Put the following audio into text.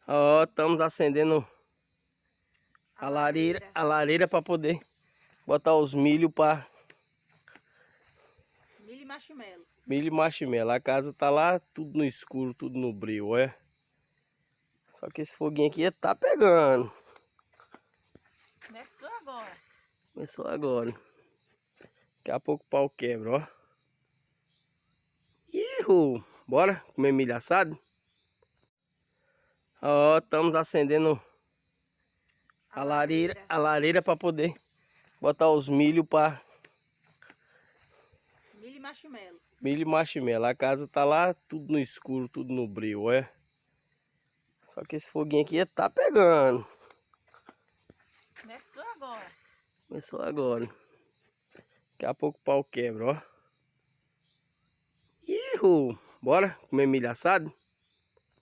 Ó, estamos acendendo a lareira para poder botar os milho para Milho e marshmallow. milho e marshmallow. A casa tá lá tudo no escuro, tudo no breu, olha. Só que esse foguinho aqui tá pegando. Começou agora. Começou agora. Daqui a pouco o pau quebra, ó. Ihu! Bora comer milho assado? Ó, estamos acendendo a lareira para poder botar os milho para Milho e marshmallow. milho e marshmallow. A casa tá lá tudo no escuro, tudo no breu, olha. Só que esse foguinho aqui tá pegando. Começou agora. Começou agora. Daqui a pouco o pau quebra, ó. Ihu! Bora comer milho assado?